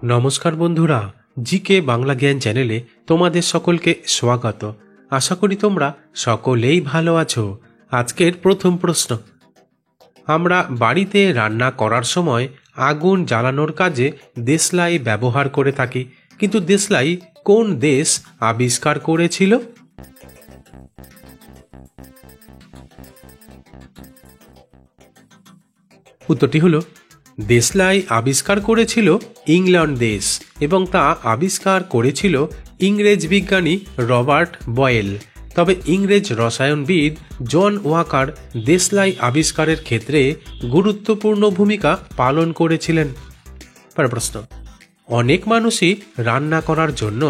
নমস্কার বন্ধুরা, জিকে বাংলা জ্ঞান চ্যানেলে তোমাদের সকলকে স্বাগত। আশা করি তোমরা সকলেই ভালো আছো। আজকের প্রথম প্রশ্ন, আমরা বাড়িতে রান্না করার সময় আগুন জ্বালানোর কাজে দেশলাই ব্যবহার করে থাকি, কিন্তু দেশলাই কোন দেশ আবিষ্কার করেছিল? উত্তরটি হলো দেশলাই আবিষ্কার করেছিল ইংল্যান্ড দেশ এবং তা আবিষ্কার করেছিল ইংরেজ বিজ্ঞানী রবার্ট বয়েল। তবে ইংরেজ রসায়নবিদ জন ওয়াকার দেশলাই আবিষ্কারের ক্ষেত্রে গুরুত্বপূর্ণ ভূমিকা পালন করেছিলেন। প্রশ্ন, অনেক মানুষই রান্না করার জন্য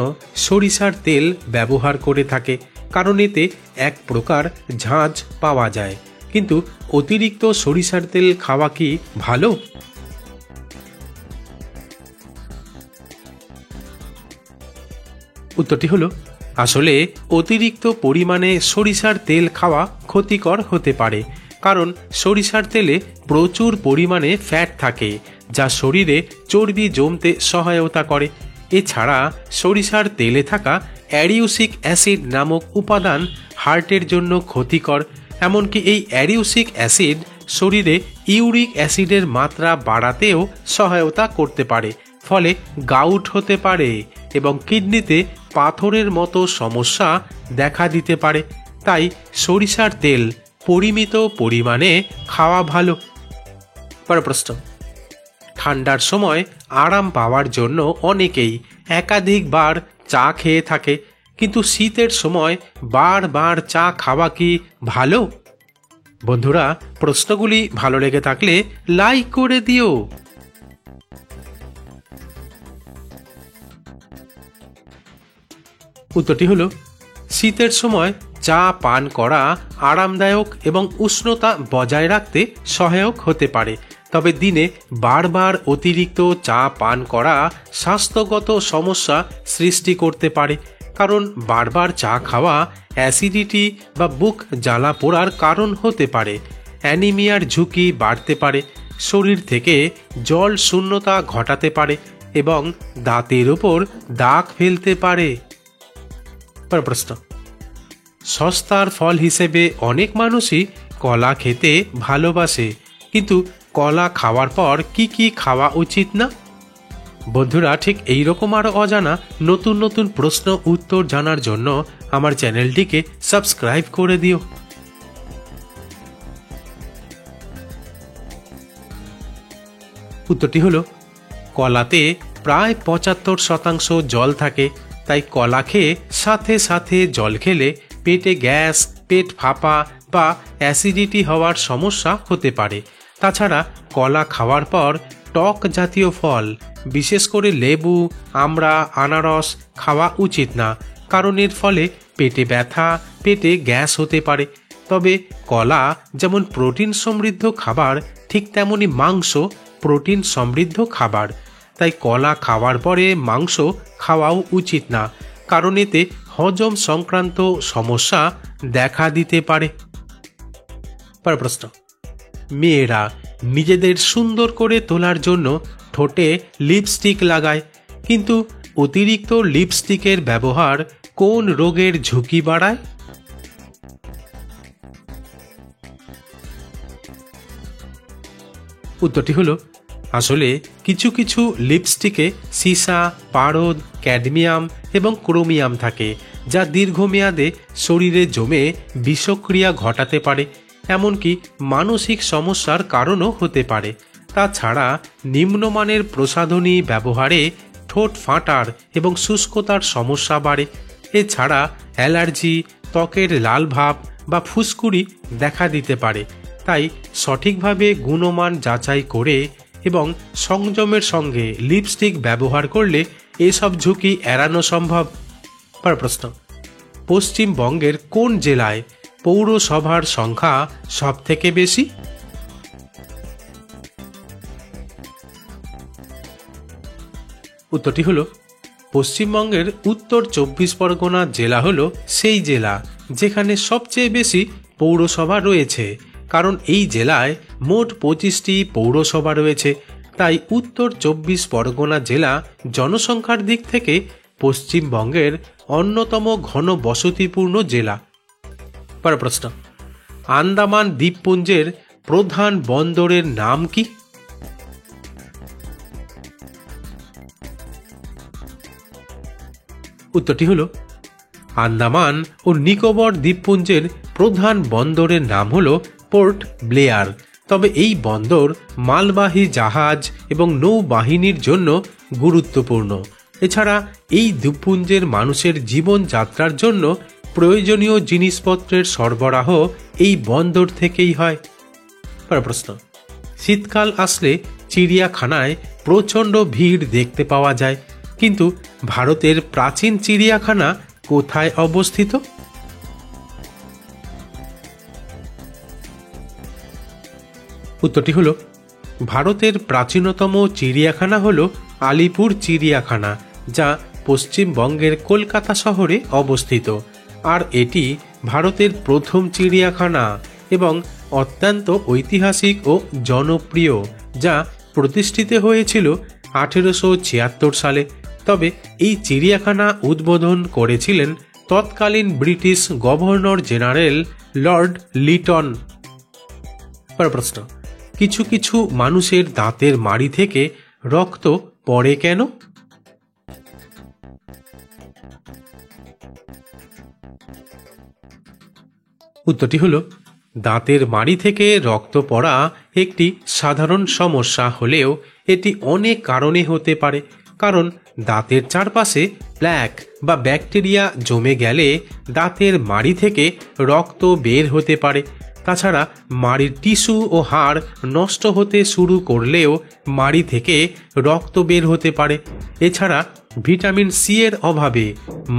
সরিষার তেল ব্যবহার করে থাকে, কারণ এতে এক প্রকার ঝাঁঝ পাওয়া যায়। কিন্তু অতিরিক্ত সরিষার তেল খাওয়া কি ভালো? উত্তরটি হলো, আসলে অতিরিক্ত পরিমাণে সরিষার তেল খাওয়া ক্ষতিকর হতে পারে, কারণ সরিষার তেলে প্রচুর পরিমাণে ফ্যাট থাকে, যা শরীরে চর্বি জমতে সহায়তা করে। এছাড়া সরিষার তেলে থাকা অ্যাডিউসিক অ্যাসিড নামক উপাদান হার্টের জন্য ক্ষতিকর। এমনকি এই অ্যাডিউসিক অ্যাসিড শরীরে ইউরিক অ্যাসিডের মাত্রা বাড়াতেও সহায়তা করতে পারে, ফলে গাউট হতে পারে এবং কিডনিতে পাথরের মতো সমস্যা দেখা দিতে পারে। তাই সরিষার তেল পরিমিত পরিমাণে খাওয়া ভালো। প্রশ্ন, ঠান্ডার সময় আরাম পাওয়ার জন্য অনেকেই একাধিকবার চা খেয়ে থাকে, কিন্তু শীতের সময় বারবার চা খাওয়া কি ভালো? বন্ধুরা, প্রশ্নগুলি ভালো লেগে থাকলে লাইক করে দিও। উত্তরটি হলো, শীতের সময় চা পান করা আরামদায়ক এবং উষ্ণতা বজায় রাখতে সহায়ক হতে পারে। তবে দিনে বারবার অতিরিক্ত চা পান করা স্বাস্থ্যগত সমস্যা সৃষ্টি করতে পারে, কারণ বারবার চা খাওয়া অ্যাসিডিটি বা বুক জ্বালা পোড়ার কারণ হতে পারে। অ্যানিমিয়ার ঝুঁকি বাড়তে পারে, শরীর থেকে জল শূন্যতা ঘটাতে পারে এবং দাঁতের উপর দাগ ফেলতে পারে। প্রশ্ন, সস্তার ফল হিসেবে অনেক মানুষই কলা খেতে ভালোবাসে, কিন্তু কলা খাওয়ার পর কি কি খাওয়া উচিত না? বন্ধুরা, ঠিক এইরকম আরও অজানা নতুন নতুন প্রশ্ন উত্তর জানার জন্য আমার চ্যানেলটিকে সাবস্ক্রাইব করে দিও। উত্তরটি হলো, কলাতে প্রায় 75% জল থাকে, তাই কলা খেয়ে সাথে সাথে জল খেলে পেটে গ্যাস, পেট ফাঁপা বা অ্যাসিডিটি হওয়ার সমস্যা হতে পারে। তাছাড়া কলা খাওয়ার পর টক জাতীয় ফল, বিশেষ করে লেবু, আমড়া, আনারস খাওয়া উচিত না, কারণ এর ফলে পেটে ব্যথা, পেটে গ্যাস হতে পারে। তবে কলা যেমন প্রোটিন সমৃদ্ধ খাবার, ঠিক তেমনি মাংস প্রোটিন সমৃদ্ধ খাবার। তাই কলা খাওয়ার পরে মাংস খাওয়াও উচিত না, কারণ এতে হজম সংক্রান্ত সমস্যা দেখা দিতে পারে। প্রশ্ন, মেয়েরা নিজেদের সুন্দর করে তোলার জন্য ঠোঁটে লিপস্টিক লাগায়, কিন্তু অতিরিক্ত লিপস্টিকের ব্যবহার কোন রোগের ঝুঁকি বাড়ায়? উত্তরটি হলো, আসলে কিছু কিছু লিপস্টিকে সীসা, পারদ, ক্যাডমিয়াম এবং ক্রোমিয়াম থাকে, যা দীর্ঘমেয়াদে শরীরে জমে বিষক্রিয়া ঘটাতে পারে, এমনকি মানসিক সমস্যার কারণও হতে পারে। তাছাড়া নিম্নমানের প্রসাধনী ব্যবহারে ঠোঁট ফাটার এবং শুষ্কতার সমস্যা বাড়ে। এছাড়া অ্যালার্জি, ত্বকের লাল ভাব বা ফুসকুড়ি দেখা দিতে পারে। তাই সঠিকভাবে গুণমান যাচাই করে এবং সংযমের সঙ্গে লিপস্টিক ব্যবহার করলে এসব ঝুঁকি এড়ানো সম্ভব। প্রশ্ন, পশ্চিমবঙ্গের কোন জেলায় পৌরসভার সংখ্যা সবথেকে বেশি? উত্তরটি হলো, পশ্চিমবঙ্গের উত্তর 24 পরগনা জেলা হলো সেই জেলা যেখানে সবচেয়ে বেশি পৌরসভা রয়েছে, কারণ এই জেলায় মোট 25টি পৌরসভা রয়েছে। তাই উত্তর 24 পরগনা জেলা জনসংখ্যার দিক থেকে পশ্চিমবঙ্গের অন্যতম ঘন বসতিপূর্ণ জেলা। পরের প্রশ্ন, আন্দামান দ্বীপপুঞ্জের প্রধান বন্দরের নাম কি? উত্তরটি হল আন্দামান ও নিকোবর দ্বীপপুঞ্জের প্রধান বন্দরের নাম হল পোর্ট ব্লেয়ার। তবে এই বন্দর মালবাহী জাহাজ এবং নৌবাহিনীর জন্য গুরুত্বপূর্ণ। এছাড়া এই দ্বীপপুঞ্জের মানুষের জীবনযাত্রার জন্য প্রয়োজনীয় জিনিসপত্রের সরবরাহ এই বন্দর থেকেই হয়। পরের প্রশ্ন, শীতকাল আসলে চিড়িয়াখানায় প্রচণ্ড ভিড় দেখতে পাওয়া যায়, কিন্তু ভারতের প্রাচীন চিড়িয়াখানা কোথায় অবস্থিত? উত্তরটি হল ভারতের প্রাচীনতম চিড়িয়াখানা হল আলিপুর চিড়িয়াখানা, যা পশ্চিমবঙ্গের কলকাতা শহরে অবস্থিত। আর এটি ভারতের প্রথম চিড়িয়াখানা এবং অত্যন্ত ঐতিহাসিক ও জনপ্রিয়, যা প্রতিষ্ঠিত হয়েছিল 1876 সালে। তবে এই চিড়িয়াখানা উদ্বোধন করেছিলেন তৎকালীন British governor general Lord Liton. প্রশ্ন, কিছু কিছু মানুষের দাঁতের মাড়ি থেকে রক্ত পড়ে কেন? উত্তরটি হল দাঁতের মাড়ি থেকে রক্ত পড়া একটি সাধারণ সমস্যা হলেও এটি অনেক কারণে হতে পারে। কারণ দাঁতের চারপাশে প্ল্যাক বা ব্যাকটেরিয়া জমে গেলে দাঁতের মাড়ি থেকে রক্ত বের হতে পারে। তাছাড়া মাড়ির টিস্যু ও হাড় নষ্ট হতে শুরু করলেও মাড়ি থেকে রক্ত বের হতে পারে। এছাড়া ভিটামিন সি এর অভাবে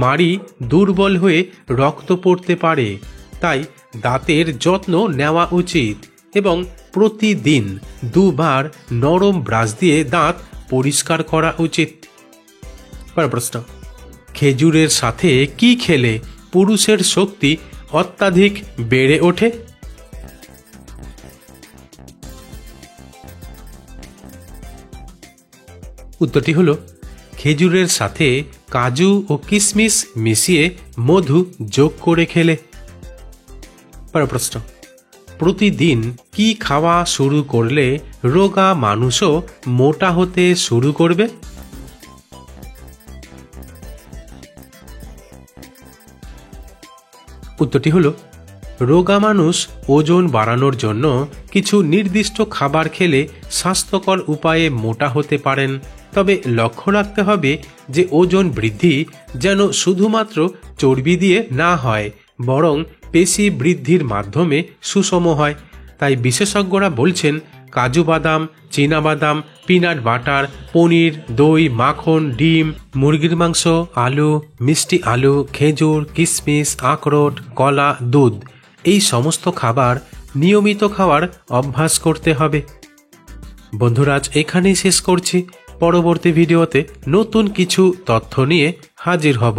মাড়ি দুর্বল হয়ে রক্ত পড়তে পারে। তাই দাঁতের যত্ন নেওয়া উচিত এবং প্রতিদিন 2 বার নরম ব্রাশ দিয়ে দাঁত পরিষ্কার করা উচিত। প্রশ্ন, খেজুরের সাথে কি খেলে পুরুষের শক্তি অত্যাধিক বেড়ে ওঠে? উত্তরটি হল খেজুরের সাথে কাজু ও কিশমিশ মিশিয়ে মধু যোগ করে খেলে। প্রশ্ন, প্রতিদিন কি খাওয়া শুরু করলে রোগা মানুষও মোটা হতে শুরু করবে? উত্তরটি হল রোগা মানুষ ওজন বাড়ানোর জন্য কিছু নির্দিষ্ট খাবার খেলে স্বাস্থ্যকর উপায়ে মোটা হতে পারেন। তবে লক্ষ্য রাখতে হবে যে ওজন বৃদ্ধি যেন শুধুমাত্র চর্বি দিয়ে না হয়, বরং পেশি বৃদ্ধির মাধ্যমে সুষম হয়। তাই বিশেষজ্ঞরা বলছেন কাজু বাদাম, চীনা বাদাম, পিনাট বাটার, পনির, দই, মাখন, ডিম, মুরগির মাংস, আলু, মিষ্টি আলু, খেজুর, কিশমিশ, আখরোট, কলা, দুধ এই সমস্ত খাবার নিয়মিত খাওয়ার অভ্যাস করতে হবে। বন্ধুরা, আজ এখানেই শেষ করছি। পরবর্তী ভিডিওতে নতুন কিছু তথ্য নিয়ে হাজির হব।